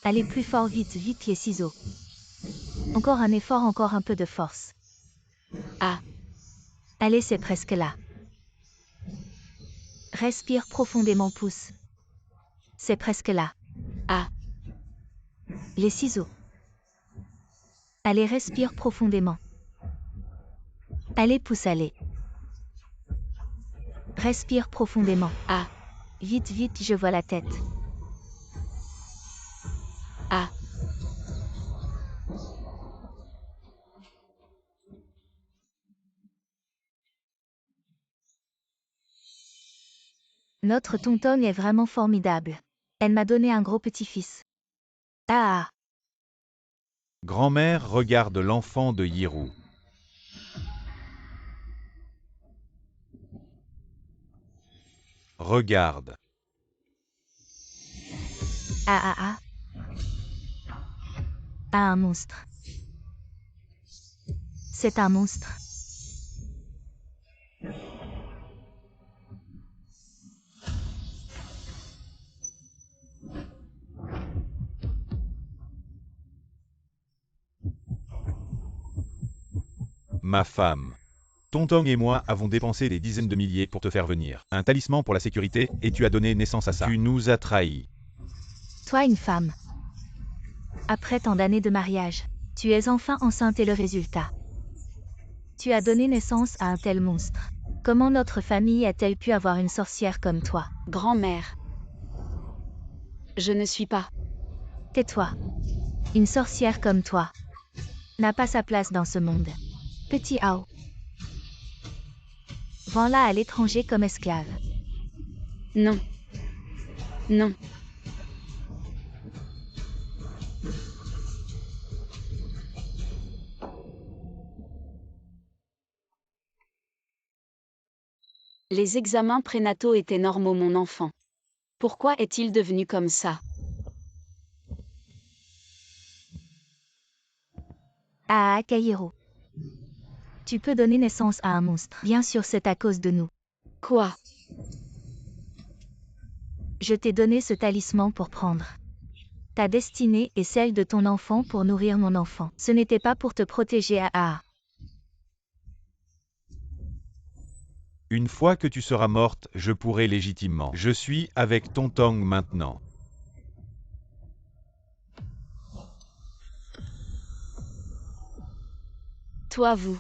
Allez plus fort, vite, vite les ciseaux. Encore un effort, encore un peu de force. Ah. Allez, c'est presque là. Respire profondément, pousse. C'est presque là. Ah. Les ciseaux. Allez, respire profondément. Allez, pousse, allez. Respire profondément. Ah. Vite, vite, je vois la tête. Ah. Notre tonton est vraiment formidable. Elle m'a donné un gros petit-fils. Ah. Grand-mère regarde l'enfant de Yirou. Regarde. Ah ah ah. Ah, un monstre. C'est un monstre. Ma femme. Tonton et moi avons dépensé des dizaines de milliers pour te faire venir. Un talisman pour la sécurité, et tu as donné naissance à ça. Tu nous as trahis. Toi, une femme. Après tant d'années de mariage, tu es enfin enceinte et le résultat. Tu as donné naissance à un tel monstre. Comment notre famille a-t-elle pu avoir une sorcière comme toi? Grand-mère. Je ne suis pas. Tais-toi. Une sorcière comme toi n'a pas sa place dans ce monde. Petit Ao. Vends-la à l'étranger comme esclave. Non. Non. Les examens prénataux étaient normaux, mon enfant. Pourquoi est-il devenu comme ça? Ah, Kairo. Tu peux donner naissance à un monstre. Bien sûr, c'est à cause de nous. Quoi? Je t'ai donné ce talisman pour prendre ta destinée et celle de ton enfant pour nourrir mon enfant. Ce n'était pas pour te protéger à. Une fois que tu seras morte, je pourrai légitimement. Je suis avec Tonton maintenant. Toi, vous.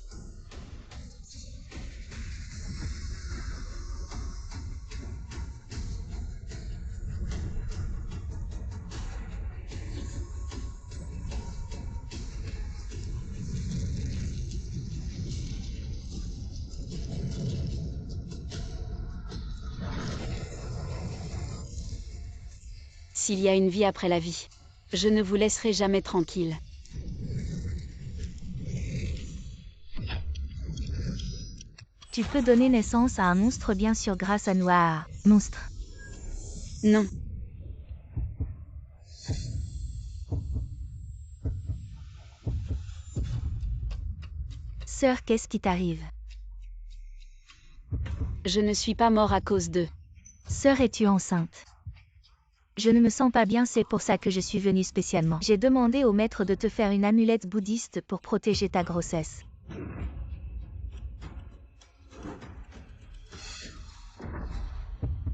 S'il y a une vie après la vie, je ne vous laisserai jamais tranquille. Tu peux donner naissance à un monstre bien sûr grâce à nous. Ah, monstre. Non. Sœur, qu'est-ce qui t'arrive? Je ne suis pas mort à cause d'eux. Sœur, es-tu enceinte? Je ne me sens pas bien, c'est pour ça que je suis venue spécialement. J'ai demandé au maître de te faire une amulette bouddhiste pour protéger ta grossesse.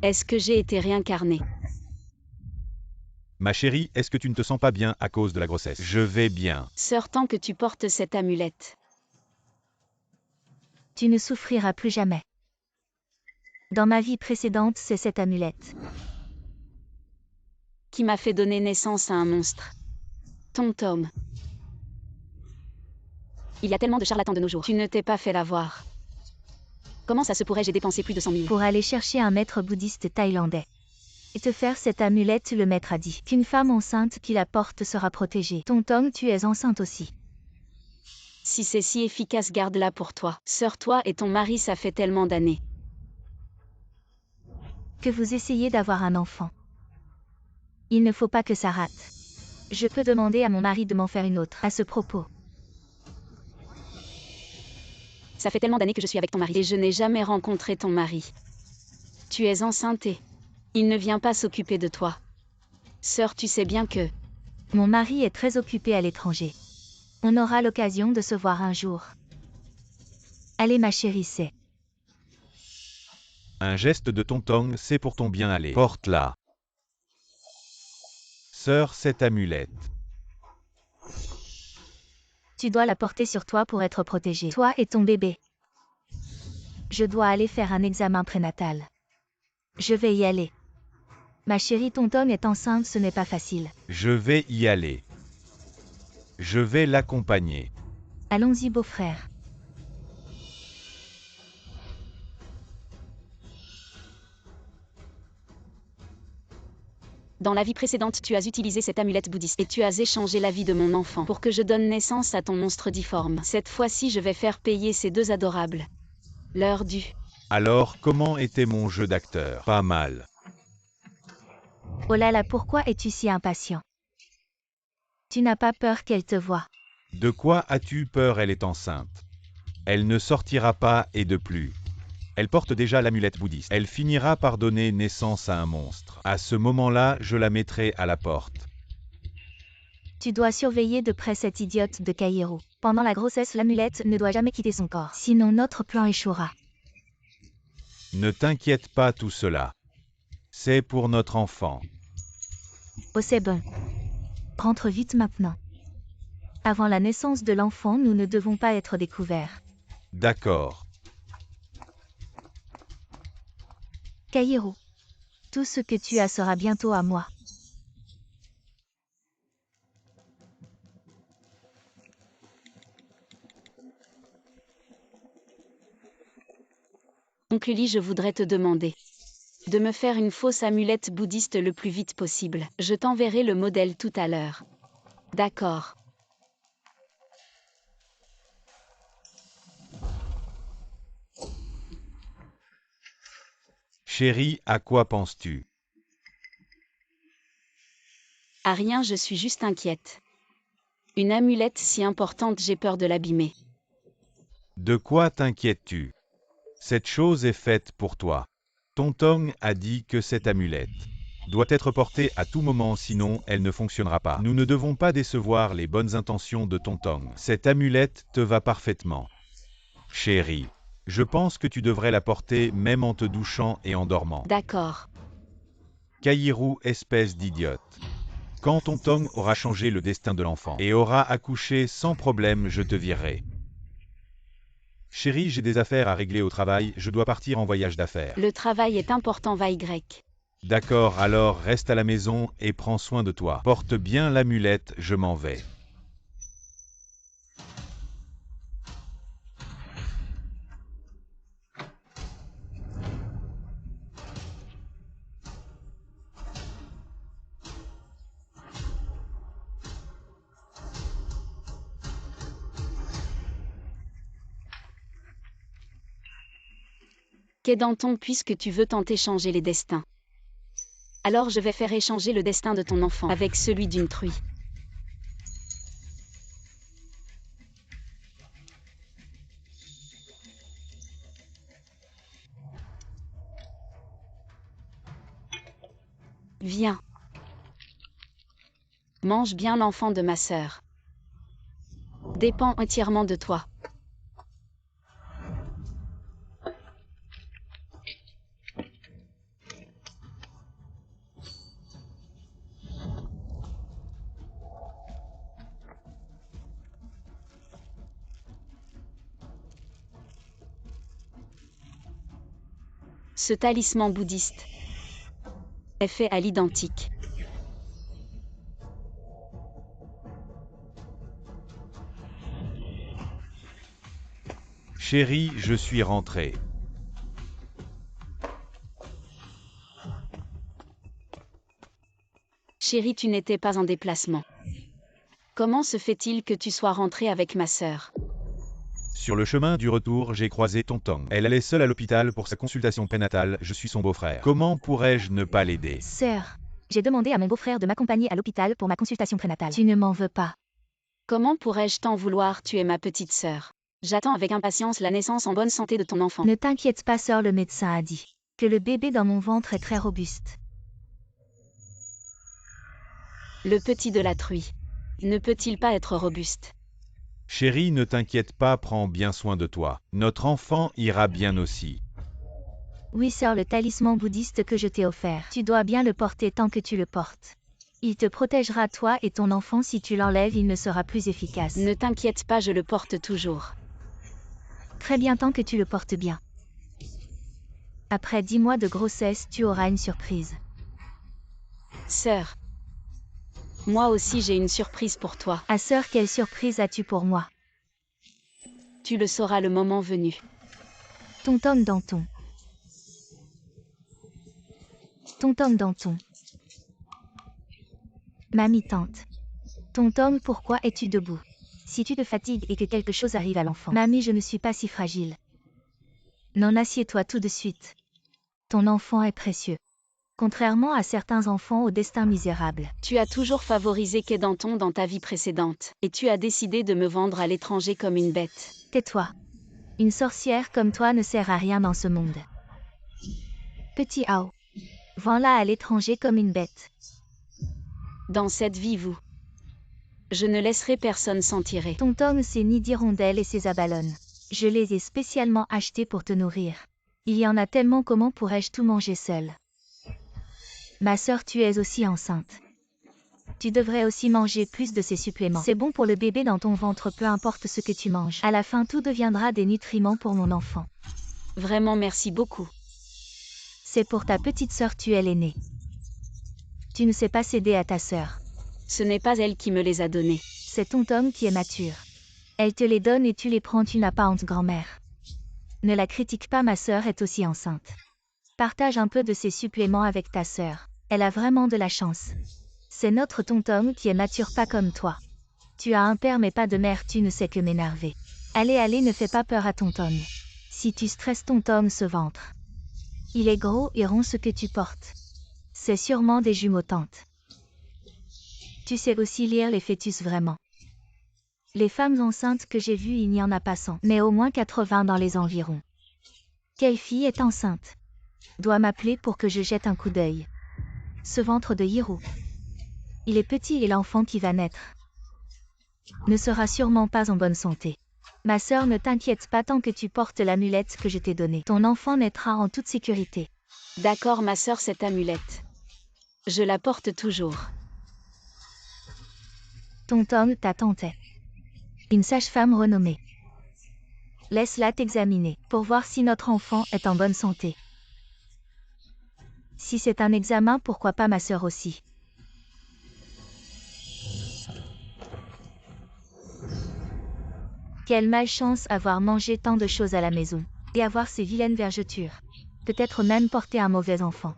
Est-ce que j'ai été réincarnée? Ma chérie, est-ce que tu ne te sens pas bien à cause de la grossesse? Je vais bien. Sœur, tant que tu portes cette amulette. Tu ne souffriras plus jamais. Dans ma vie précédente, c'est cette amulette Qui m'a fait donner naissance à un monstre. Tonton. Il y a tellement de charlatans de nos jours. Tu ne t'es pas fait l'avoir. Comment ça se pourrait? J'ai dépensé plus de 100 000. pour aller chercher un maître bouddhiste thaïlandais. Et te faire cette amulette, le maître a dit qu'une femme enceinte qui la porte sera protégée. Tonton, tu es enceinte aussi. Si c'est si efficace, garde-la pour toi. Sœur, toi et ton mari, ça fait tellement d'années que vous essayez d'avoir un enfant. Il ne faut pas que ça rate. Je peux demander à mon mari de m'en faire une autre. À ce propos, Ça fait tellement d'années que je suis avec ton mari et je n'ai jamais rencontré ton mari. Tu es enceinte et il ne vient pas s'occuper de toi. Sœur, tu sais bien que Mon mari est très occupé à l'étranger. On aura l'occasion de se voir un jour. Allez ma chérie, c'est. Un geste de Tontong, c'est pour ton bien aller. Porte-la. Sœur, cette amulette. Tu dois la porter sur toi pour être protégée. Toi et ton bébé. Je dois aller faire un examen prénatal. Je vais y aller. Ma chérie, Tontong est enceinte, ce n'est pas facile. Je vais y aller. Je vais l'accompagner. Allons-y, beau-frère. Dans la vie précédente, tu as utilisé cette amulette bouddhiste et tu as échangé la vie de mon enfant pour que je donne naissance à ton monstre difforme. Cette fois-ci, je vais faire payer ces deux adorables. L'heure du. Alors, comment était mon jeu d'acteur? Pas mal. Oh là là, pourquoi es-tu si impatient? Tu n'as pas peur qu'elle te voie? De quoi as-tu peur? Elle est enceinte. Elle ne sortira pas et de plus. Elle porte déjà l'amulette bouddhiste. Elle finira par donner naissance à un monstre. À ce moment-là, je la mettrai à la porte. Tu dois surveiller de près cette idiote de Kaïro. Pendant la grossesse, l'amulette ne doit jamais quitter son corps. Sinon notre plan échouera. Ne t'inquiète pas, tout cela. C'est pour notre enfant. Oh c'est bon. Rentre vite maintenant. Avant la naissance de l'enfant, nous ne devons pas être découverts. D'accord. Kaïro. Tout ce que tu as sera bientôt à moi. Oncle Lee, je voudrais te demander de me faire une fausse amulette bouddhiste le plus vite possible. Je t'enverrai le modèle tout à l'heure. D'accord. Chérie, à quoi penses-tu? À rien, je suis juste inquiète. Une amulette si importante, j'ai peur de l'abîmer. De quoi t'inquiètes-tu? Cette chose est faite pour toi. Tontong a dit que cette amulette doit être portée à tout moment, sinon elle ne fonctionnera pas. Nous ne devons pas décevoir les bonnes intentions de Tontong. Cette amulette te va parfaitement. Chérie, je pense que tu devrais la porter même en te douchant et en dormant. D'accord. Kaïrou, espèce d'idiote. Quand Tontong aura changé le destin de l'enfant et aura accouché sans problème, je te virerai. Chérie, j'ai des affaires à régler au travail, je dois partir en voyage d'affaires. Le travail est important, va Y. D'accord, alors reste à la maison et prends soin de toi. Porte bien l'amulette, je m'en vais. Qu'est Danton puisque tu veux tenter changer les destins. Alors je vais faire échanger le destin de ton enfant avec celui d'une truie. Viens. Mange bien l'enfant de ma sœur. Dépend entièrement de toi. Ce talisman bouddhiste est fait à l'identique. Chérie, je suis rentré. Chérie, tu n'étais pas en déplacement. Comment se fait-il que tu sois rentrée avec ma sœur? Sur le chemin du retour, j'ai croisé Tontong. Elle allait seule à l'hôpital pour sa consultation prénatale, je suis son beau-frère. Comment pourrais-je ne pas l'aider? Sœur, j'ai demandé à mon beau-frère de m'accompagner à l'hôpital pour ma consultation prénatale. Tu ne m'en veux pas. Comment pourrais-je t'en vouloir? Tu es ma petite sœur. J'attends avec impatience la naissance en bonne santé de ton enfant. Ne t'inquiète pas, sœur, le médecin a dit que le bébé dans mon ventre est très robuste. Le petit de la truie. Ne peut-il pas être robuste? Chérie, ne t'inquiète pas, prends bien soin de toi. Notre enfant ira bien aussi. Oui, sœur, le talisman bouddhiste que je t'ai offert. Tu dois bien le porter tant que tu le portes. Il te protégera toi et ton enfant. Si tu l'enlèves, il ne sera plus efficace. Ne t'inquiète pas, je le porte toujours. Très bien, tant que tu le portes bien. Après 10 mois de grossesse, tu auras une surprise. Sœur. Moi aussi j'ai une surprise pour toi. Ah sœur, quelle surprise as-tu pour moi? Tu le sauras le moment venu. Tonton Danton. Tonton Danton. Mamie tante. Tonton, pourquoi es-tu debout? Si tu te fatigues et que quelque chose arrive à l'enfant. Mamie, je ne suis pas si fragile. Non, assieds-toi tout de suite. Ton enfant est précieux. Contrairement à certains enfants au destin misérable. Tu as toujours favorisé Kedanton dans ta vie précédente, et tu as décidé de me vendre à l'étranger comme une bête. Tais-toi. Une sorcière comme toi ne sert à rien dans ce monde. Petit Ao. Vends-la à l'étranger comme une bête. Dans cette vie, je ne laisserai personne s'en tirer. Tonton, c'est ni d'hirondelles et ses aballones. Je les ai spécialement achetés pour te nourrir. Il y en a tellement, comment pourrais-je tout manger seul? Ma sœur, tu es aussi enceinte. Tu devrais aussi manger plus de ces suppléments. C'est bon pour le bébé dans ton ventre, peu importe ce que tu manges. À la fin, tout deviendra des nutriments pour mon enfant. Vraiment, merci beaucoup. C'est pour ta petite sœur, tu es l'aînée. Tu ne sais pas céder à ta sœur. Ce n'est pas elle qui me les a donnés. C'est Tonton qui est mature. Elle te les donne et tu les prends, tu n'as pas honte, grand-mère. Ne la critique pas, ma sœur est aussi enceinte. Partage un peu de ces suppléments avec ta sœur. Elle a vraiment de la chance. C'est notre Tonton qui est mature, pas comme toi. Tu as un père mais pas de mère, tu ne sais que m'énerver. Allez, allez, ne fais pas peur à Tonton. Si tu stresses Tonton, ce ventre. Il est gros et rond, ce que tu portes. C'est sûrement des jumeaux, tante. Tu sais aussi lire les fœtus vraiment. Les femmes enceintes que j'ai vues, il n'y en a pas 100, mais au moins 80 dans les environs. Quelle fille est enceinte? Dois m'appeler pour que je jette un coup d'œil. Ce ventre de Hiro. Il est petit et l'enfant qui va naître ne sera sûrement pas en bonne santé. Ma sœur, ne t'inquiète pas tant que tu portes l'amulette que je t'ai donnée. Ton enfant naîtra en toute sécurité. D'accord, ma sœur, cette amulette. Je la porte toujours. Tonton, ta tante est une sage-femme renommée. Laisse-la t'examiner pour voir si notre enfant est en bonne santé. Si c'est un examen, pourquoi pas ma sœur aussi? Quelle malchance avoir mangé tant de choses à la maison. Et avoir ces vilaines vergetures. Peut-être même porter un mauvais enfant.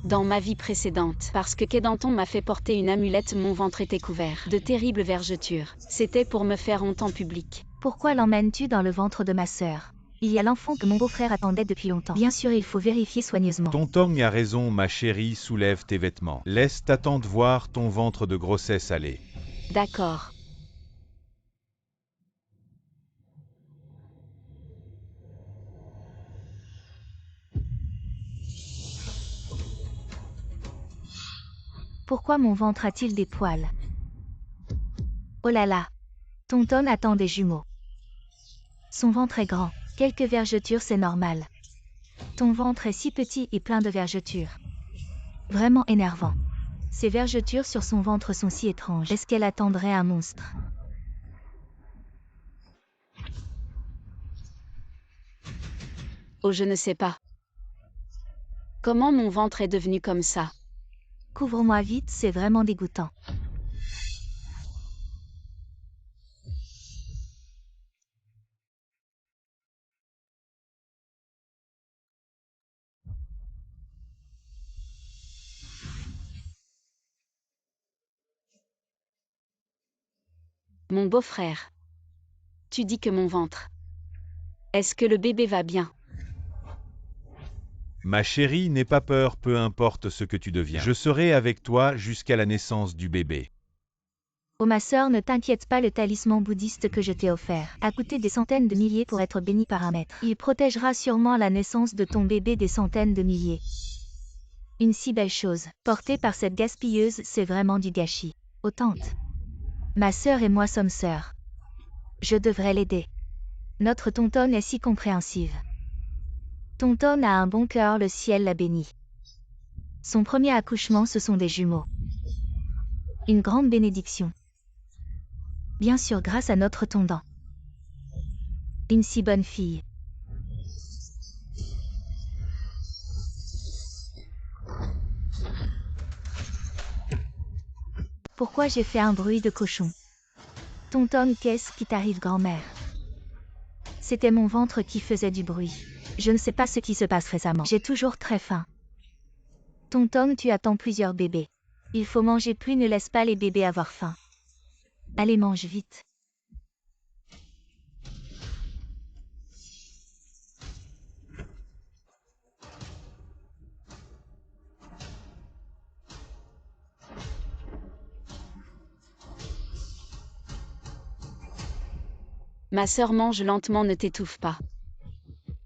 Dans ma vie précédente, parce que Kedanton m'a fait porter une amulette, mon ventre était couvert de terribles vergetures. C'était pour me faire honte en public. Pourquoi l'emmènes-tu dans le ventre de ma sœur? Il y a l'enfant que mon beau-frère attendait depuis longtemps. Bien sûr, il faut vérifier soigneusement. Tonton a raison, ma chérie, soulève tes vêtements. Laisse ta tante voir ton ventre de grossesse aller. D'accord. Pourquoi mon ventre a-t-il des poils? Oh là là! Tonton attend des jumeaux. Son ventre est grand. Quelques vergetures, c'est normal. Ton ventre est si petit et plein de vergetures. Vraiment énervant. Ces vergetures sur son ventre sont si étranges. Est-ce qu'elle attendrait un monstre? Oh, je ne sais pas. Comment mon ventre est devenu comme ça? Couvre-moi vite, c'est vraiment dégoûtant. Mon beau-frère. Tu dis que mon ventre. Est-ce que le bébé va bien? Ma chérie, n'aie pas peur, peu importe ce que tu deviens. Je serai avec toi jusqu'à la naissance du bébé. Oh ma sœur, ne t'inquiète pas, le talisman bouddhiste que je t'ai offert a coûté des centaines de milliers pour être béni par un maître. Il protégera sûrement la naissance de ton bébé des centaines de milliers. Une si belle chose, portée par cette gaspilleuse, c'est vraiment du gâchis. Oh tante. Ma sœur et moi sommes sœurs. Je devrais l'aider. Notre tontonne est si compréhensive. Tontonne a un bon cœur, le ciel la bénit. Son premier accouchement, ce sont des jumeaux. Une grande bénédiction. Bien sûr grâce à notre tonton. Une si bonne fille. Pourquoi j'ai fait un bruit de cochon? Tonton, qu'est-ce qui t'arrive, grand-mère? C'était mon ventre qui faisait du bruit. Je ne sais pas ce qui se passe récemment. J'ai toujours très faim. Tonton, tu attends plusieurs bébés. Il faut manger plus, ne laisse pas les bébés avoir faim. Allez, mange vite. Ma sœur mange lentement, ne t'étouffe pas.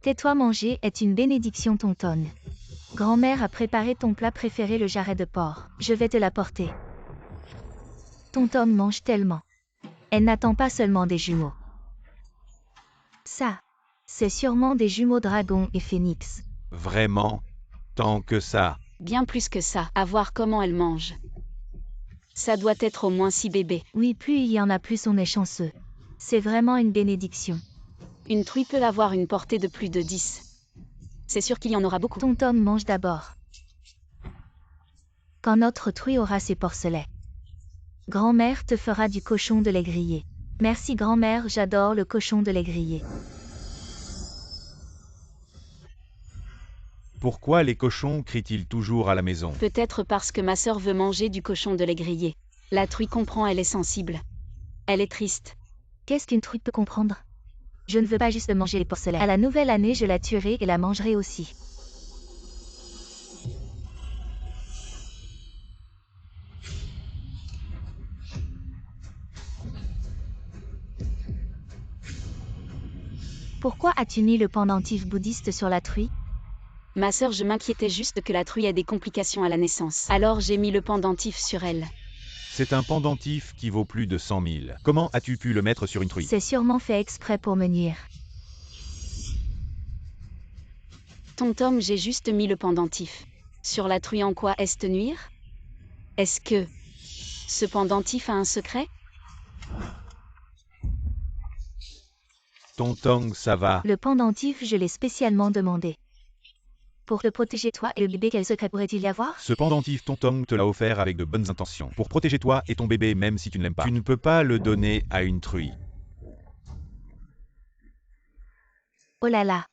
Tais-toi, manger est une bénédiction, tonton. Grand-mère a préparé ton plat préféré, le jarret de porc. Je vais te l'apporter. Tonton mange tellement. Elle n'attend pas seulement des jumeaux. Ça, c'est sûrement des jumeaux dragon et phénix. Vraiment? Tant que ça? Bien plus que ça, à voir comment elle mange. Ça doit être au moins 6 bébés. Oui, plus il y en a, plus on est chanceux. C'est vraiment une bénédiction. Une truie peut avoir une portée de plus de 10. C'est sûr qu'il y en aura beaucoup. Tonton mange d'abord. Quand notre truie aura ses porcelets. Grand-mère te fera du cochon de lait grillé. Merci grand-mère, j'adore le cochon de lait grillé. Pourquoi les cochons crient-ils toujours à la maison? Peut-être parce que ma sœur veut manger du cochon de lait grillé. La truie comprend, elle est sensible. Elle est triste. Qu'est-ce qu'une truie peut comprendre? Je ne veux pas juste manger les porcelets. À la nouvelle année, je la tuerai et la mangerai aussi. Pourquoi as-tu mis le pendentif bouddhiste sur la truie? Ma sœur, je m'inquiétais juste que la truie ait des complications à la naissance. Alors j'ai mis le pendentif sur elle. C'est un pendentif qui vaut plus de 100 000. Comment as-tu pu le mettre sur une truie? C'est sûrement fait exprès pour me nuire. Tonton, j'ai juste mis le pendentif. Sur la truie, en quoi est-ce te nuire? Est-ce que ce pendentif a un secret? Tonton, ça va? Le pendentif, je l'ai spécialement demandé. Pour te protéger toi et le bébé, quel secret pourrait-il y avoir? Ce pendentif, tonton te l'a offert avec de bonnes intentions. Pour protéger toi et ton bébé, même si tu ne l'aimes pas. Tu ne peux pas le donner à une truie. Oh là là.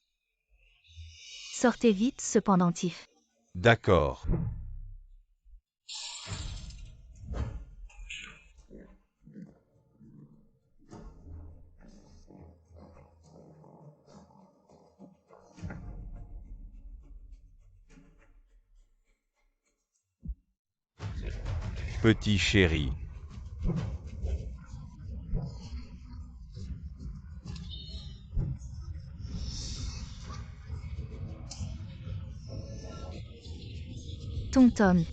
Sortez vite ce pendentif. D'accord. Petit chéri. Tonton.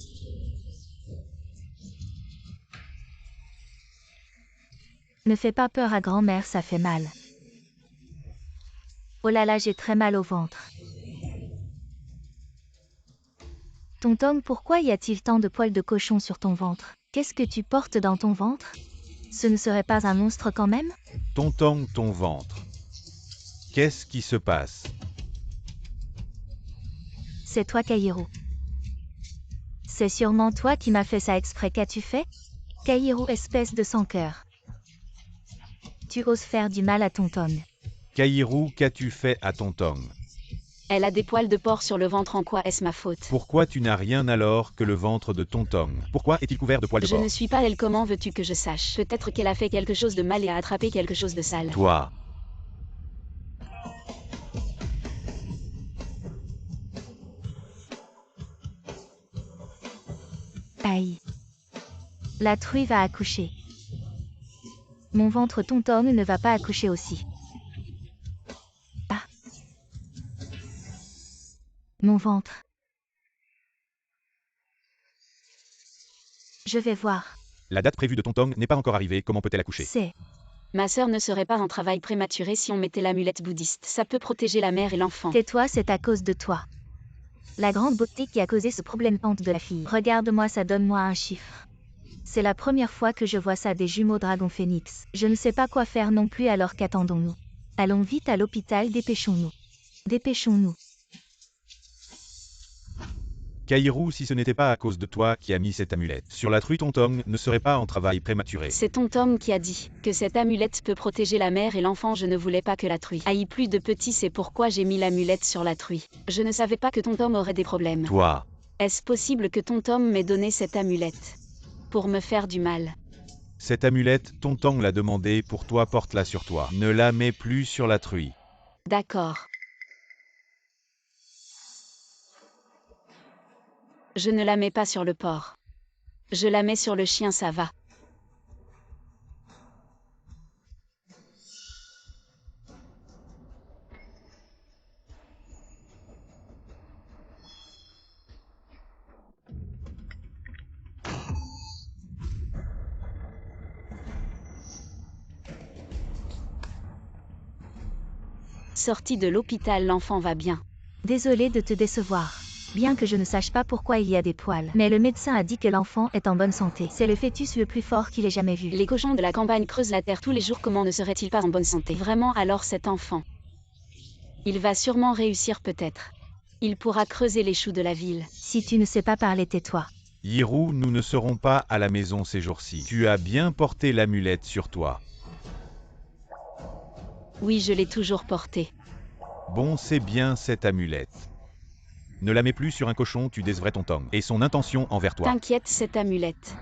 Ne fais pas peur à grand-mère, ça fait mal. Oh là là, j'ai très mal au ventre. Tonton, pourquoi y a-t-il tant de poils de cochon sur ton ventre? Qu'est-ce que tu portes dans ton ventre? Ce ne serait pas un monstre quand même? Tonton, ton ventre. Qu'est-ce qui se passe? C'est toi, Kaïro. C'est sûrement toi qui m'as fait ça exprès. Qu'as-tu fait? Kaïro, espèce de sans-cœur. Tu oses faire du mal à Tonton. Kaïrou, qu'as-tu fait à tonton? Elle a des poils de porc sur le ventre, en quoi est-ce ma faute? Pourquoi tu n'as rien alors que le ventre de tonton? Pourquoi est-il couvert de poils de Je porc? ne suis pas elle, comment veux-tu que je sache? Peut-être qu'elle a fait quelque chose de mal et a attrapé quelque chose de sale. Toi. Aïe. La truie va accoucher. Mon ventre Tonton ne va pas accoucher aussi. Ah. Mon ventre. Je vais voir. La date prévue de Tontong n'est pas encore arrivée, comment peut-elle accoucher? C'est. Ma sœur ne serait pas en travail prématuré si on mettait l'amulette bouddhiste. Ça peut protéger la mère et l'enfant. Tais-toi, c'est à cause de toi. La grande beauté qui a causé ce problème pente de la fille. Regarde-moi ça, donne-moi un chiffre. C'est la première fois que je vois ça des jumeaux dragon phénix. Je ne sais pas quoi faire non plus, alors qu'attendons-nous? Allons vite à l'hôpital, dépêchons-nous. Dépêchons-nous. Kaïrou, si ce n'était pas à cause de toi qui a mis cette amulette sur la truie, Tontong ne serait pas en travail prématuré. C'est Tontom qui a dit que cette amulette peut protéger la mère et l'enfant. Je ne voulais pas que la truie aille plus de petits, c'est pourquoi j'ai mis l'amulette sur la truie. Je ne savais pas que Tontom aurait des problèmes. Toi, Est-ce possible que Tontom m'ait donné cette amulette pour me faire du mal? cette amulette, Tontong l'a demandé pour toi, porte-la sur toi. Ne la mets plus sur la truie. D'accord. Je ne la mets pas sur le porc. Je la mets sur le chien, ça va. Sorti de l'hôpital, l'enfant va bien. Désolée de te décevoir. Bien que je ne sache pas pourquoi il y a des poils. Mais le médecin a dit que l'enfant est en bonne santé. C'est le fœtus le plus fort qu'il ait jamais vu. Les cochons de la campagne creusent la terre tous les jours, comment ne serait-il pas en bonne santé? Vraiment, alors cet enfant, il va sûrement réussir peut-être. Il pourra creuser les choux de la ville. Si tu ne sais pas parler, tais-toi. Yirou, nous ne serons pas à la maison ces jours-ci. Tu as bien porté l'amulette sur toi. Oui, je l'ai toujours portée. Bon, c'est bien cette amulette. Ne la mets plus sur un cochon, tu décevrais Tontong et son intention envers toi. T'inquiète, cette amulette,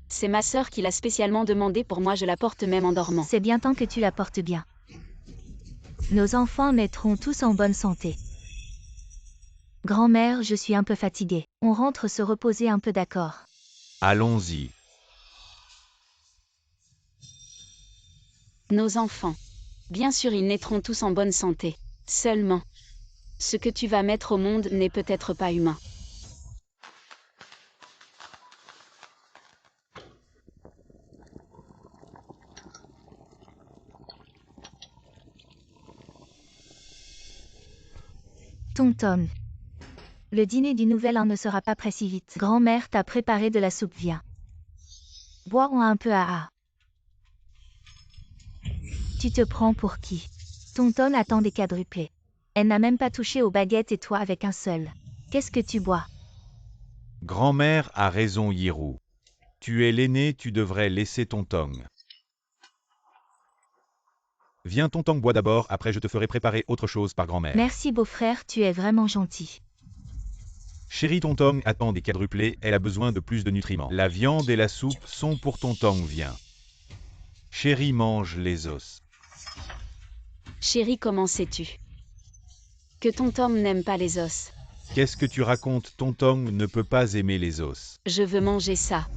c'est ma sœur qui l'a spécialement demandée pour moi, je la porte même en dormant. C'est bien tant que tu la portes bien. Nos enfants naîtront tous en bonne santé. Grand-mère, je suis un peu fatiguée. On rentre se reposer un peu, d'accord? Allons-y. Nos enfants, bien sûr, ils naîtront tous en bonne santé. Seulement, ce que tu vas mettre au monde n'est peut-être pas humain. Tonton. Le dîner du nouvel an ne sera pas prêt si vite. Grand-mère t'a préparé de la soupe, viens. Boirons un peu à. Tu te prends pour qui? Tonton attend des quadruplés. Elle n'a même pas touché aux baguettes et toi avec un seul. Qu'est-ce que tu bois? Grand-mère a raison, Yirou. Tu es l'aîné, tu devrais laisser Tontong. Viens, Tontong, bois d'abord, après je te ferai préparer autre chose par grand-mère. Merci beau-frère, tu es vraiment gentil. Chérie, Tontong attend des quadruplés, elle a besoin de plus de nutriments. La viande et la soupe sont pour Tontong, viens. Chérie, mange les os. Chérie, comment sais-tu que Tontom n'aime pas les os? Qu'est-ce que tu racontes? Tontong ne peut pas aimer les os. Je veux manger ça.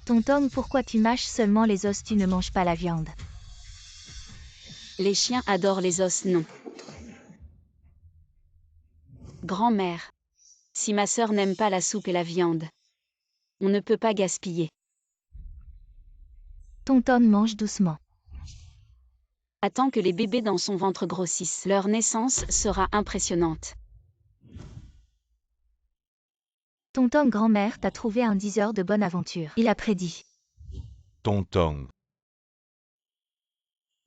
Tonton, pourquoi tu mâches seulement les os, tu ne manges pas la viande? Les chiens adorent les os, non. Grand-mère, si ma sœur n'aime pas la soupe et la viande, on ne peut pas gaspiller. Tonton mange doucement. Attends que les bébés dans son ventre grossissent. Leur naissance sera impressionnante. Tonton, grand-mère t'a trouvé un 10 heures de bonne aventure. Il a prédit. Tontong.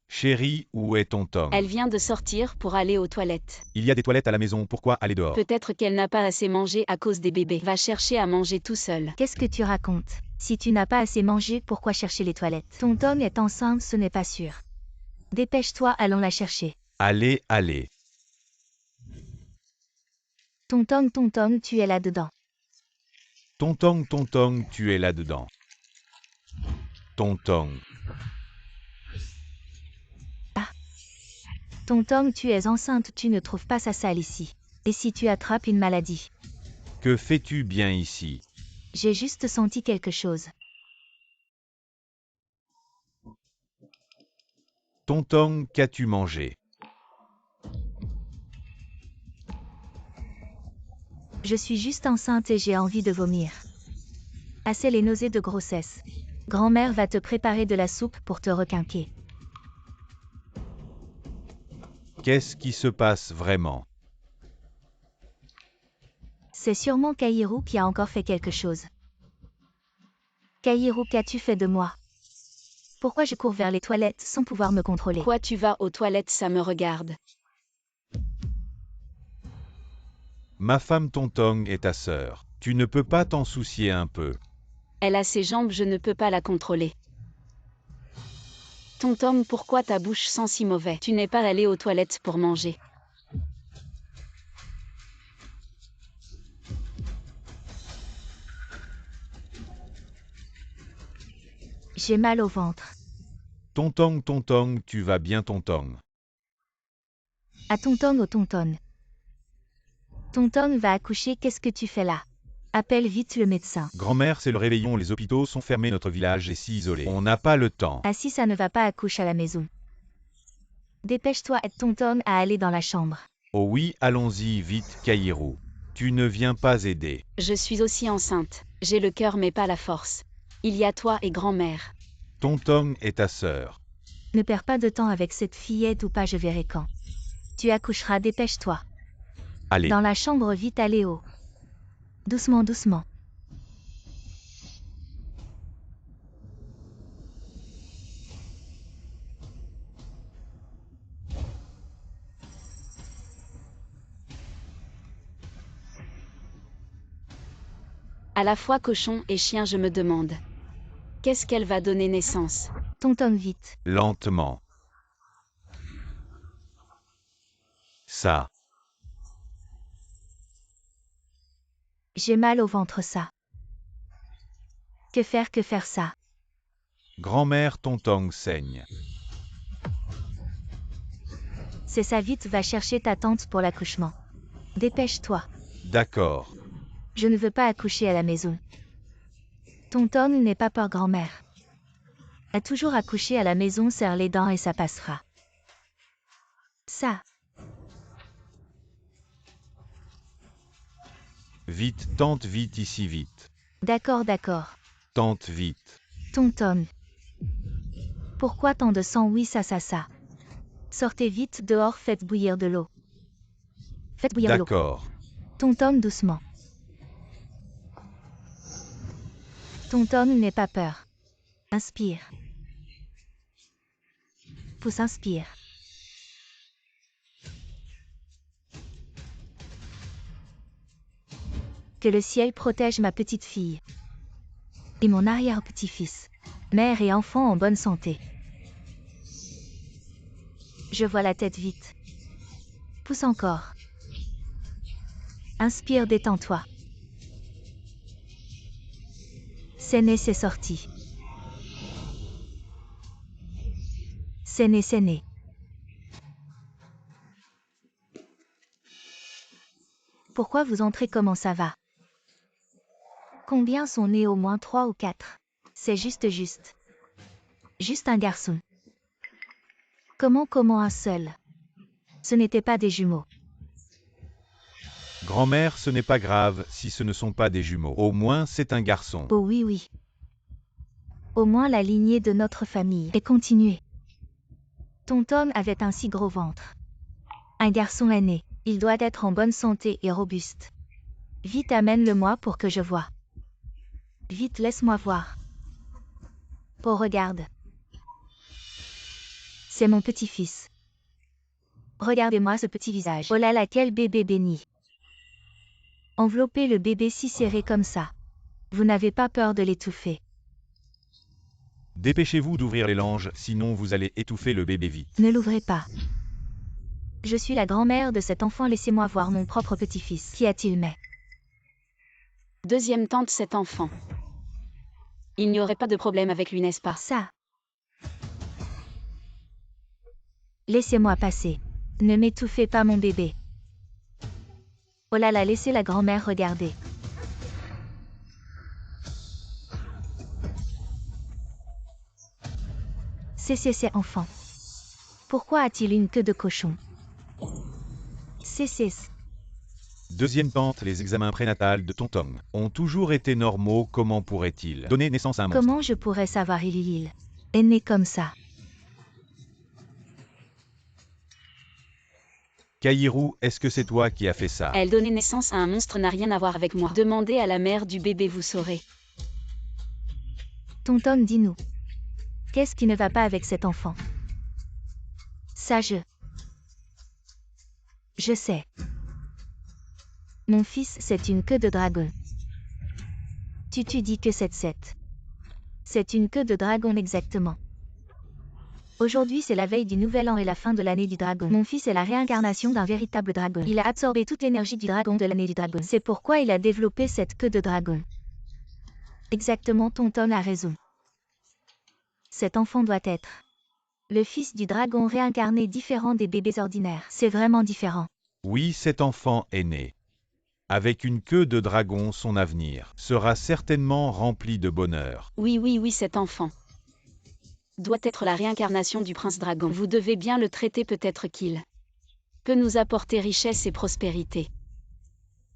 Chérie, où est Tontong? Elle vient de sortir pour aller aux toilettes. Il y a des toilettes à la maison, pourquoi aller dehors? Peut-être qu'elle n'a pas assez mangé à cause des bébés. Va chercher à manger tout seul. Qu'est-ce que tu racontes? Si tu n'as pas assez mangé, pourquoi chercher les toilettes? Tonton est enceinte, ce n'est pas sûr. Dépêche-toi, allons la chercher. Allez, allez. Tonton, tu es là-dedans. Tontong, tu es là-dedans. Tontong. Tonton, tu es enceinte, tu ne trouves pas ça sale ici. Et si tu attrapes une maladie? Que fais-tu bien ici? J'ai juste senti quelque chose. Tontong, qu'as-tu mangé? Je suis juste enceinte et j'ai envie de vomir. Assez les nausées de grossesse. Grand-mère va te préparer de la soupe pour te requinquer. Qu'est-ce qui se passe vraiment? C'est sûrement Kaïrou qui a encore fait quelque chose. Kaïrou, qu'as-tu fait de moi? Pourquoi je cours vers les toilettes sans pouvoir me contrôler? Quoi, tu vas aux toilettes, ça me regarde. Ma femme Tontong est ta sœur. Tu ne peux pas t'en soucier un peu. Elle a ses jambes, je ne peux pas la contrôler. Tom, pourquoi ta bouche sent si mauvais? Tu n'es pas allé aux toilettes pour manger. J'ai mal au ventre. Tontong, tu vas bien Tontong? À Tontong au Tonton. Tonton va accoucher, qu'est-ce que tu fais là? Appelle vite le médecin. Grand-mère, c'est le réveillon, les hôpitaux sont fermés, notre village est si isolé. On n'a pas le temps. Ah, si ça ne va pas, accouche à la maison. Dépêche-toi, aide Tonton à aller dans la chambre. Oh oui, allons-y vite, Kaïrou. Tu ne viens pas aider. Je suis aussi enceinte. J'ai le cœur mais pas la force. Il y a toi et grand-mère. Tontong est ta sœur. Ne perds pas de temps avec cette fillette ou pas, je verrai quand. Tu accoucheras, dépêche-toi. Allez. Dans la chambre, vite, allez haut. Doucement, doucement. À la fois cochon et chien, je me demande. Qu'est-ce qu'elle va donner naissance? Tonton, vite. Lentement. Ça. J'ai mal au ventre, ça. Que faire ça? Grand-mère Tontong saigne. C'est ça, vite, va chercher ta tante pour l'accouchement. Dépêche-toi. D'accord. Je ne veux pas accoucher à la maison. Tonton n'est pas peur, grand-mère. A toujours accouché à la maison, serre les dents et ça passera. Ça. Vite, tante, vite ici, vite. D'accord, d'accord. Tante, vite. Tonton. Pourquoi tant de sang? Oui, ça. Sortez vite dehors, faites bouillir de l'eau. Faites bouillir de l'eau. D'accord. Tonton, doucement. Tonton, n'aie pas peur. Inspire. Pousse, inspire. Que le ciel protège ma petite fille. Et mon arrière-petit-fils. Mère et enfant en bonne santé. Je vois la tête vite. Pousse encore. Inspire, détends-toi. C'est né, c'est sorti. C'est né. Pourquoi vous entrez? Comment ça va? Combien sont nés? Au moins 3 ou 4. C'est juste. Juste un garçon. Comment un seul? Ce n'étaient pas des jumeaux. Grand-mère, ce n'est pas grave si ce ne sont pas des jumeaux. Au moins, c'est un garçon. Oh oui. Au moins la lignée de notre famille est continuée. Tonton avait un si gros ventre. Un garçon est né. Il doit être en bonne santé et robuste. Vite, amène-le-moi pour que je voie. Vite, laisse-moi voir. Oh, regarde. C'est mon petit-fils. Regardez-moi ce petit visage. Oh là là, quel bébé béni. Enveloppez le bébé si serré comme ça. Vous n'avez pas peur de l'étouffer? Dépêchez-vous d'ouvrir les langes, sinon vous allez étouffer le bébé vite. Ne l'ouvrez pas. Je suis la grand-mère de cet enfant, laissez-moi voir mon propre petit-fils. Qu'y a-t-il mais? Deuxième tante, cet enfant. Il n'y aurait pas de problème avec lui, n'est-ce pas? Ça. Laissez-moi passer. Ne m'étouffez pas mon bébé. Oh là là, laissez la grand-mère regarder. C'est enfant. Pourquoi a-t-il une queue de cochon? C'est. Deuxième tante, les examens prénatals de Tonton ont toujours été normaux. Comment pourrait-il donner naissance à un monstre? Comment je pourrais savoir il est né comme ça? Kaïrou, est-ce que c'est toi qui as fait ça? Elle donner naissance à un monstre n'a rien à voir avec moi. Demandez à la mère du bébé, vous saurez. Tonton, dis-nous. Qu'est-ce qui ne va pas avec cet enfant? Ça je sais. Mon fils, c'est une queue de dragon. Tu dis que c'est une queue de dragon exactement. Aujourd'hui, c'est la veille du nouvel an et la fin de l'année du dragon. Mon fils est la réincarnation d'un véritable dragon. Il a absorbé toute l'énergie du dragon de l'année du dragon. C'est pourquoi il a développé cette queue de dragon. Exactement, Tonton a raison. Cet enfant doit être le fils du dragon réincarné, différent des bébés ordinaires. C'est vraiment différent. Oui, cet enfant est né. Avec une queue de dragon, son avenir sera certainement rempli de bonheur. Oui, cet enfant doit être la réincarnation du prince dragon. Vous devez bien le traiter, peut-être qu'il peut nous apporter richesse et prospérité.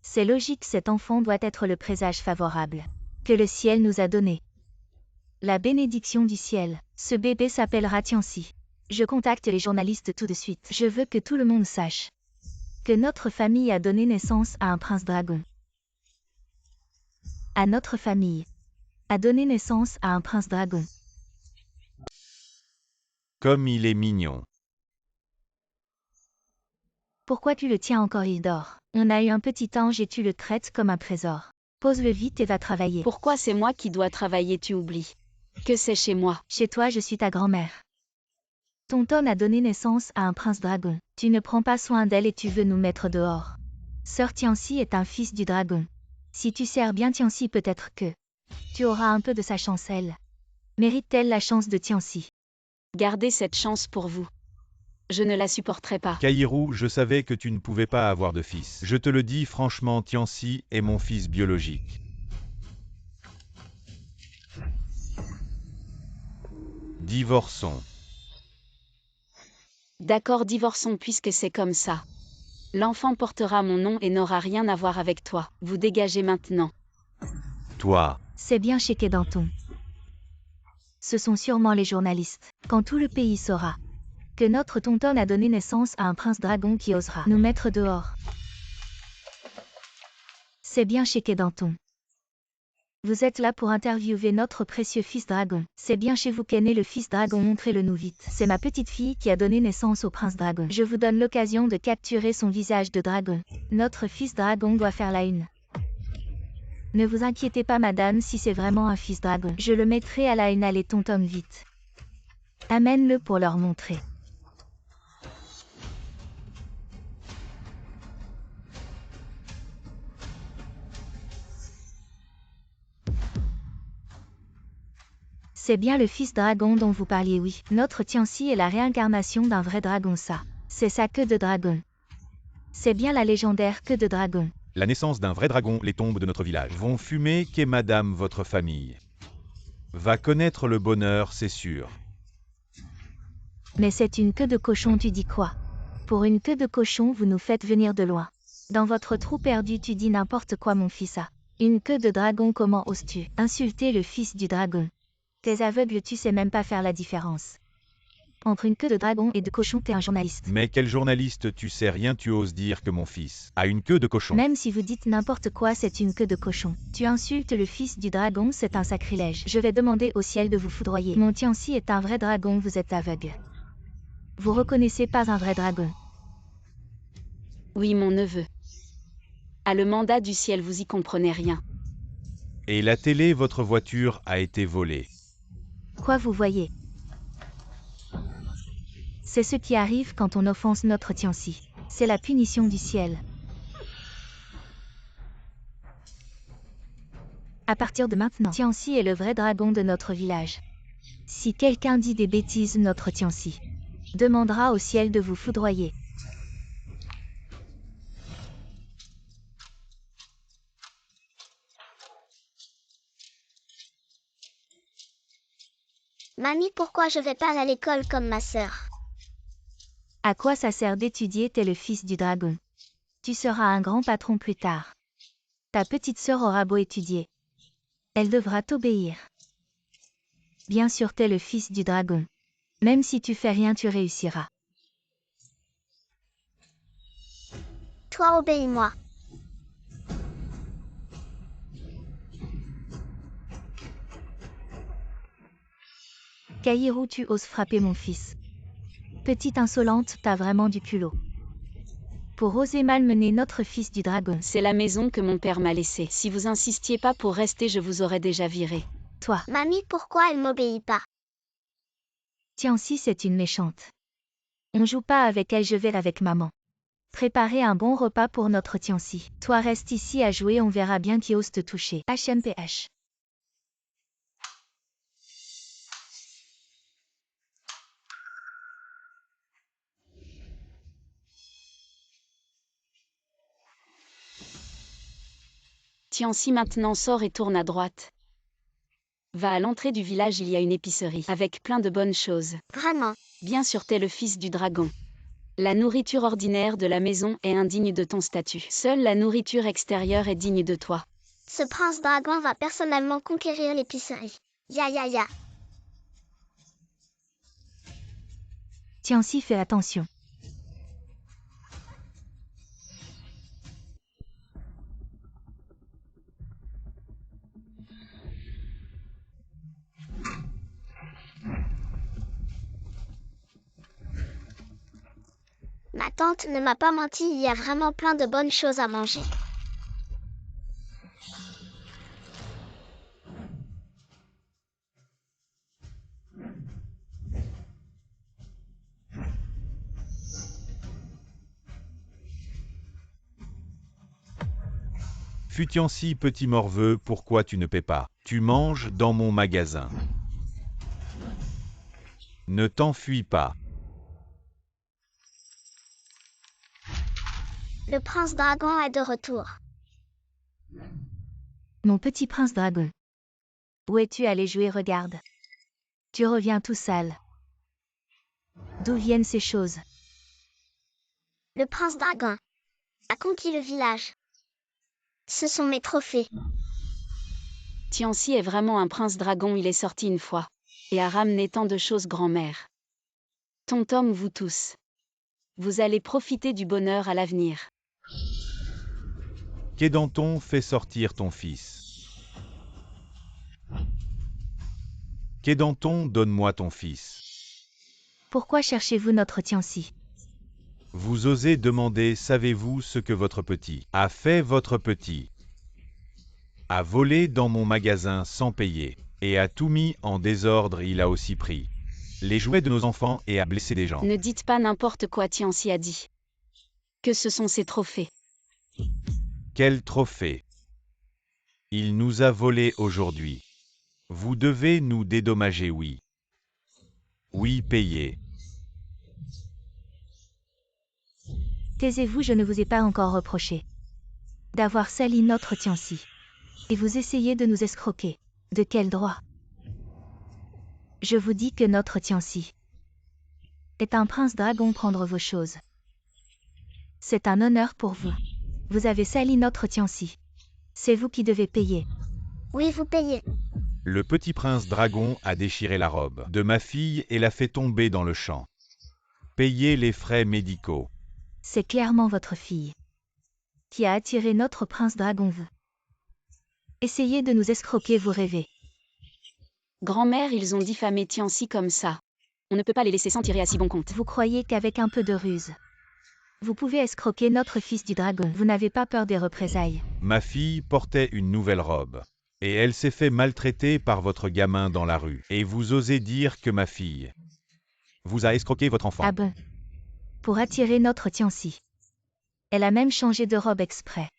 C'est logique, cet enfant doit être le présage favorable que le ciel nous a donné. La bénédiction du ciel. Ce bébé s'appellera Tianxi. Je contacte les journalistes tout de suite. Je veux que tout le monde sache que notre famille a donné naissance à un prince dragon. À notre famille a donné naissance à un prince dragon. Comme il est mignon. Pourquoi tu le tiens encore? Il dort. On a eu un petit ange et tu le traites comme un trésor. Pose-le vite et va travailler. Pourquoi c'est moi qui dois travailler? Tu oublies que c'est chez moi. Chez toi, je suis ta grand-mère. Tonton a donné naissance à un prince dragon. Tu ne prends pas soin d'elle et tu veux nous mettre dehors. Sœur Tianxi est un fils du dragon. Si tu sers bien Tianxi, peut-être que tu auras un peu de sa chance. Elle mérite-t-elle la chance de Tianxi? Gardez cette chance pour vous. Je ne la supporterai pas. Kaïrou, je savais que tu ne pouvais pas avoir de fils. Je te le dis franchement, Tianxi est mon fils biologique. Divorçons. D'accord, divorçons puisque c'est comme ça. L'enfant portera mon nom et n'aura rien à voir avec toi. Vous dégagez maintenant. Toi. C'est bien chez Kedanton. Ce sont sûrement les journalistes. Quand tout le pays saura que notre Tonton a donné naissance à un prince dragon qui osera nous mettre dehors. C'est bien chez Kedanton. Vous êtes là pour interviewer notre précieux fils dragon. C'est bien chez vous qu'est né le fils dragon, montrez-le nous vite. C'est ma petite fille qui a donné naissance au prince dragon. Je vous donne l'occasion de capturer son visage de dragon. Notre fils dragon doit faire la une. Ne vous inquiétez pas madame, si c'est vraiment un fils dragon, je le mettrai à la une. Allez Tonton, vite. Amène-le pour leur montrer. C'est bien le fils dragon dont vous parliez, oui. Notre Tianxi est la réincarnation d'un vrai dragon, ça. C'est sa queue de dragon. C'est bien la légendaire queue de dragon. La naissance d'un vrai dragon, les tombes de notre village vont fumer, qu'est madame votre famille va connaître le bonheur, c'est sûr. Mais c'est une queue de cochon, tu dis quoi? Pour une queue de cochon, vous nous faites venir de loin. Dans votre trou perdu, tu dis n'importe quoi, mon fils a une queue de dragon, comment oses-tu insulter le fils du dragon? T'es aveugle, tu sais même pas faire la différence entre une queue de dragon et de cochon. T'es un journaliste. Mais quel journaliste? Tu sais rien, tu oses dire que mon fils a une queue de cochon. Même si vous dites n'importe quoi, c'est une queue de cochon. Tu insultes le fils du dragon, c'est un sacrilège. Je vais demander au ciel de vous foudroyer. Mon Tianxi est un vrai dragon, vous êtes aveugle. Vous reconnaissez pas un vrai dragon? Oui, mon neveu a le mandat du ciel, vous y comprenez rien. Et la télé, votre voiture a été volée. Quoi, vous voyez? C'est ce qui arrive quand on offense notre Tianxi. C'est la punition du ciel. À partir de maintenant, Tianxi est le vrai dragon de notre village. Si quelqu'un dit des bêtises, notre Tianxi demandera au ciel de vous foudroyer. Mamie, pourquoi je vais pas à l'école comme ma sœur? À quoi ça sert d'étudier? T'es le fils du dragon. Tu seras un grand patron plus tard. Ta petite sœur aura beau étudier. Elle devra t'obéir. Bien sûr, t'es le fils du dragon. Même si tu fais rien, tu réussiras. Toi, obéis-moi. Kaïru, tu oses frapper mon fils. Petite insolente, t'as vraiment du culot. Pour oser malmener notre fils du dragon. C'est la maison que mon père m'a laissée. Si vous insistiez pas pour rester, je vous aurais déjà viré. Toi, Mamie, pourquoi elle m'obéit pas? Tianxi, c'est une méchante. On joue pas avec elle, je vais avec maman. Préparer un bon repas pour notre Tianxi. Toi, reste ici à jouer, on verra bien qui ose te toucher. HMPH. Tianxi maintenant sort et tourne à droite. Va à l'entrée du village, il y a une épicerie, avec plein de bonnes choses. Vraiment? Bien sûr, t'es le fils du dragon. La nourriture ordinaire de la maison est indigne de ton statut. Seule la nourriture extérieure est digne de toi. Ce prince dragon va personnellement conquérir l'épicerie. Ya ya ya. Tianxi, fais attention. Ma tante ne m'a pas menti, il y a vraiment plein de bonnes choses à manger. Fut Tianxi, petit morveux, pourquoi tu ne paies pas? Tu manges dans mon magasin. Ne t'enfuis pas. Le prince dragon est de retour. Mon petit prince dragon. Où es-tu allé jouer? Regarde. Tu reviens tout sale. D'où viennent ces choses? Le prince dragon a conquis le village. Ce sont mes trophées. Tianxi est vraiment un prince dragon, il est sorti une fois. Et a ramené tant de choses, grand-mère. Tom, vous tous. Vous allez profiter du bonheur à l'avenir. Kédanton, fais sortir ton fils. Kédanton, donne-moi ton fils. Pourquoi cherchez-vous notre Tianxi? Vous osez demander, savez-vous ce que votre petit a fait? Votre petit a volé dans mon magasin sans payer, et a tout mis en désordre. Il a aussi pris les jouets de nos enfants et a blessé des gens. Ne dites pas n'importe quoi, Tianxi a dit. Que ce sont ses trophées. Quel trophée? Il nous a volé aujourd'hui. Vous devez nous dédommager, oui. Oui, payer. Taisez-vous, je ne vous ai pas encore reproché d'avoir sali notre Tianxi. Et vous essayez de nous escroquer. De quel droit? Je vous dis que notre Tianxi est un prince dragon. Prendre vos choses. C'est un honneur pour vous. Vous avez sali notre Tianxi. C'est vous qui devez payer. Oui, vous payez. Le petit prince dragon a déchiré la robe de ma fille et l'a fait tomber dans le champ. Payez les frais médicaux. C'est clairement votre fille qui a attiré notre prince dragon. Vous essayez de nous escroquer, vous rêvez. Grand-mère, ils ont diffamé Tianxi comme ça. On ne peut pas les laisser s'en tirer à si bon compte. Vous croyez qu'avec un peu de ruse, vous pouvez escroquer notre fils du dragon? Vous n'avez pas peur des représailles? Ma fille portait une nouvelle robe. Et elle s'est fait maltraiter par votre gamin dans la rue. Et vous osez dire que ma fille vous a escroqué votre enfant. Ah bon? Pour attirer notre Tianxi. Elle a même changé de robe exprès.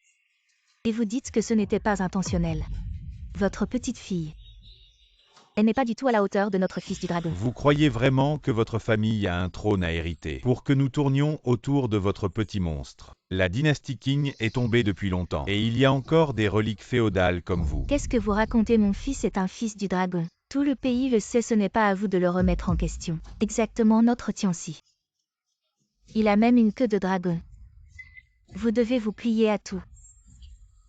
Et vous dites que ce n'était pas intentionnel. Votre petite fille. Elle n'est pas du tout à la hauteur de notre fils du dragon. Vous croyez vraiment que votre famille a un trône à hériter pour que nous tournions autour de votre petit monstre? La dynastie Qing est tombée depuis longtemps et il y a encore des reliques féodales comme vous. Qu'est-ce que vous racontez? Mon fils est un fils du dragon. Tout le pays le sait, ce n'est pas à vous de le remettre en question. Exactement notre Tianxi. Il a même une queue de dragon. Vous devez vous plier à tout.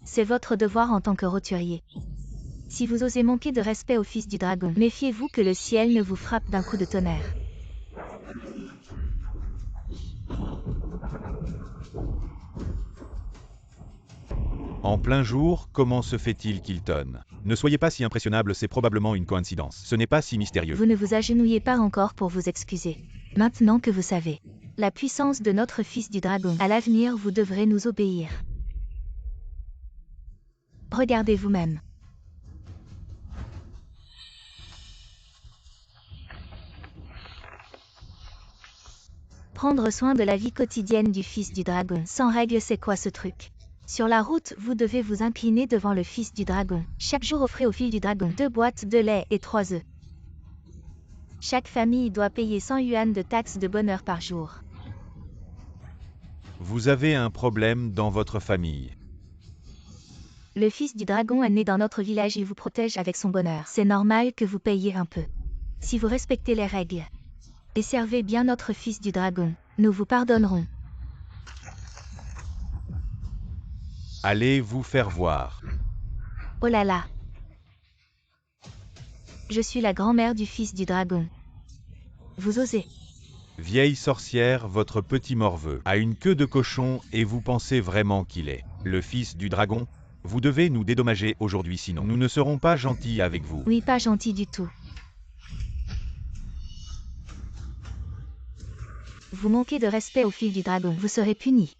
C'est votre devoir en tant que roturier. Si vous osez manquer de respect au fils du dragon, méfiez-vous que le ciel ne vous frappe d'un coup de tonnerre. En plein jour, comment se fait-il qu'il tonne? Ne soyez pas si impressionnable, c'est probablement une coïncidence. Ce n'est pas si mystérieux. Vous ne vous agenouillez pas encore pour vous excuser. Maintenant que vous savez la puissance de notre fils du dragon, à l'avenir vous devrez nous obéir. Regardez vous-même. Prendre soin de la vie quotidienne du fils du dragon. Sans règle, c'est quoi ce truc? Sur la route, vous devez vous incliner devant le fils du dragon. Chaque jour, offrez au fils du dragon 2 boîtes de lait et 3 œufs. Chaque famille doit payer 100 yuan de taxes de bonheur par jour. Vous avez un problème dans votre famille. Le fils du dragon est né dans notre village et vous protège avec son bonheur. C'est normal que vous payiez un peu. Si vous respectez les règles et servez bien notre fils du dragon, nous vous pardonnerons. Allez vous faire voir. Oh là là. Je suis la grand-mère du fils du dragon. Vous osez. Vieille sorcière, votre petit morveux a une queue de cochon et vous pensez vraiment qu'il est le fils du dragon? Vous devez nous dédommager aujourd'hui, sinon nous ne serons pas gentils avec vous. Oui, pas gentil du tout. Vous manquez de respect au fils du dragon, vous serez puni.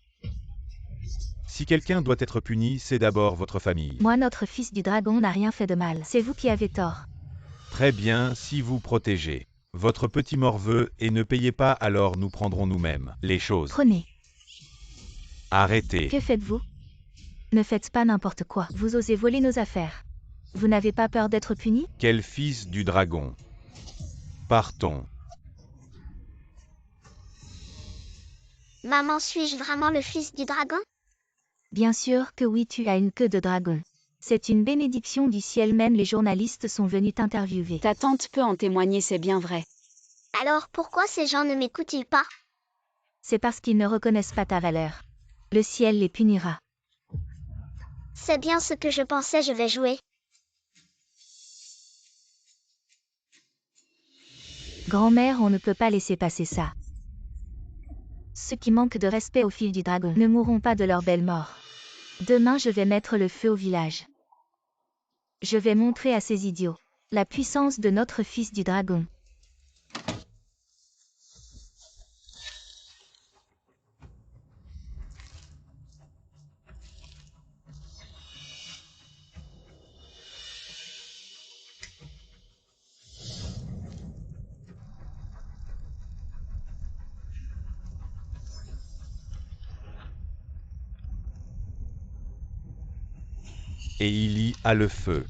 Si quelqu'un doit être puni, c'est d'abord votre famille. Moi, notre fils du dragon n'a rien fait de mal. C'est vous qui avez tort. Très bien, si vous protégez votre petit morveux et ne payez pas, alors nous prendrons nous-mêmes les choses. Prenez. Arrêtez. Que faites-vous? Ne faites pas n'importe quoi. Vous osez voler nos affaires. Vous n'avez pas peur d'être puni? Quel fils du dragon? Partons. Maman, suis-je vraiment le fils du dragon? Bien sûr que oui, tu as une queue de dragon. C'est une bénédiction du ciel, même les journalistes sont venus t'interviewer. Ta tante peut en témoigner, c'est bien vrai. Alors pourquoi ces gens ne m'écoutent-ils pas? C'est parce qu'ils ne reconnaissent pas ta valeur. Le ciel les punira. C'est bien ce que je pensais, je vais jouer. Grand-mère, on ne peut pas laisser passer ça. Ceux qui manquent de respect au fils du dragon ne mourront pas de leur belle mort. Demain, je vais mettre le feu au village. Je vais montrer à ces idiots la puissance de notre fils du dragon. Et il y a le feu.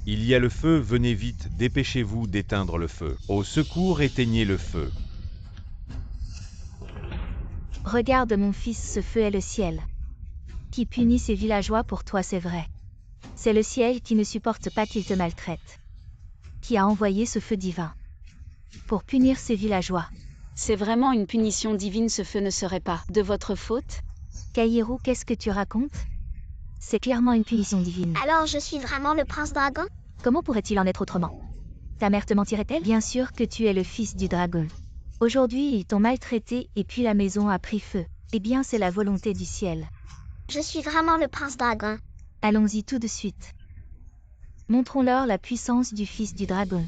Il y a le feu, venez vite, dépêchez-vous d'éteindre le feu. Au secours, éteignez le feu. Regarde mon fils, ce feu est le ciel qui punit ces villageois pour toi, c'est vrai. C'est le ciel qui ne supporte pas qu'ils te maltraitent, qui a envoyé ce feu divin pour punir ces villageois. C'est vraiment une punition divine, ce feu ne serait pas de votre faute? Kaïrou, qu'est-ce que tu racontes? C'est clairement une punition divine. Alors je suis vraiment le prince dragon? Comment pourrait-il en être autrement? Ta mère te mentirait-elle? Bien sûr que tu es le fils du dragon. Aujourd'hui, ils t'ont maltraité et puis la maison a pris feu. Eh bien, c'est la volonté du ciel. Je suis vraiment le prince dragon. Allons-y tout de suite. Montrons-leur la puissance du fils du dragon.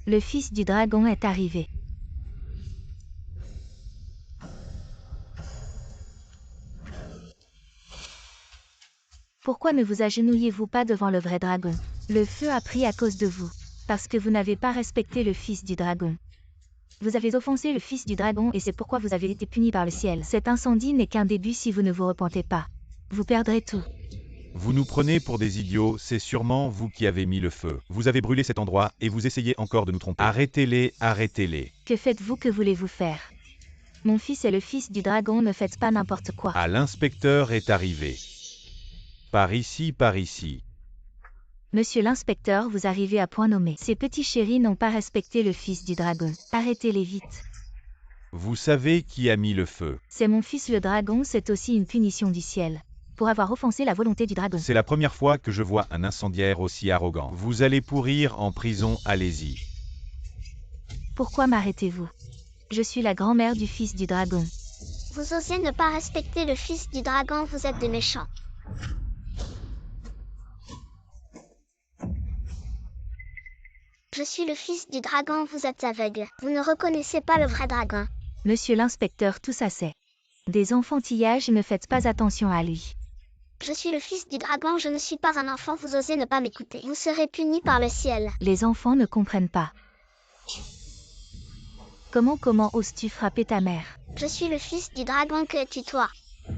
Le fils du dragon est arrivé. Pourquoi ne vous agenouillez-vous pas devant le vrai dragon? Le feu a pris à cause de vous, parce que vous n'avez pas respecté le fils du dragon. Vous avez offensé le fils du dragon et c'est pourquoi vous avez été puni par le ciel. Cet incendie n'est qu'un début si vous ne vous repentez pas. Vous perdrez tout. Vous nous prenez pour des idiots, c'est sûrement vous qui avez mis le feu. Vous avez brûlé cet endroit et vous essayez encore de nous tromper. Arrêtez-les, arrêtez-les. Que faites-vous? Que voulez-vous faire? Mon fils est le fils du dragon, ne faites pas n'importe quoi. Ah, l'inspecteur est arrivé. Par ici, par ici. Monsieur l'inspecteur, vous arrivez à point nommé. Ces petits chéris n'ont pas respecté le fils du dragon. Arrêtez-les vite. Vous savez qui a mis le feu. C'est mon fils le dragon, c'est aussi une punition du ciel. Pour avoir offensé la volonté du dragon. C'est la première fois que je vois un incendiaire aussi arrogant. Vous allez pourrir en prison, allez-y. Pourquoi m'arrêtez-vous? Je suis la grand-mère du fils du dragon. Vous osez ne pas respecter le fils du dragon, vous êtes des méchants. Je suis le fils du dragon, vous êtes aveugle. Vous ne reconnaissez pas le vrai dragon. Monsieur l'inspecteur, tout ça c'est des enfantillages, ne faites pas attention à lui. Je suis le fils du dragon, je ne suis pas un enfant, vous osez ne pas m'écouter. Vous serez puni par le ciel. Les enfants ne comprennent pas. Comment oses-tu frapper ta mère? Je suis le fils du dragon, que es-tu toi?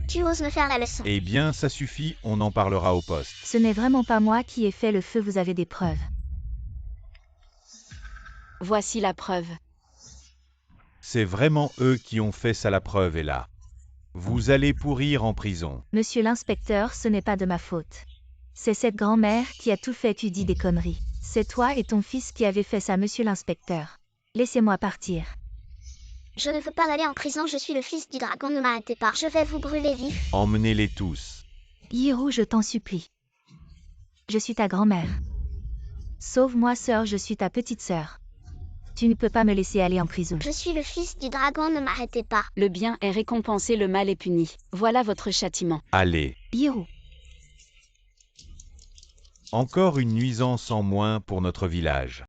Tu oses me faire la leçon. Eh bien, ça suffit, on en parlera au poste. Ce n'est vraiment pas moi qui ai fait le feu, vous avez des preuves. Voici la preuve. C'est vraiment eux qui ont fait ça, la preuve est là. Vous allez pourrir en prison. Monsieur l'inspecteur, ce n'est pas de ma faute. C'est cette grand-mère qui a tout fait, tu dis des conneries. C'est toi et ton fils qui avez fait ça, monsieur l'inspecteur. Laissez-moi partir. Je ne veux pas aller en prison, je suis le fils du dragon, ne m'arrêtez pas. Je vais vous brûler vif. Emmenez-les tous. Hiro, je t'en supplie. Je suis ta grand-mère. Sauve-moi, sœur, je suis ta petite sœur. Tu ne peux pas me laisser aller en prison. Je suis le fils du dragon, ne m'arrêtez pas. Le bien est récompensé, le mal est puni. Voilà votre châtiment. Allez. Hiro. Encore une nuisance en moins pour notre village.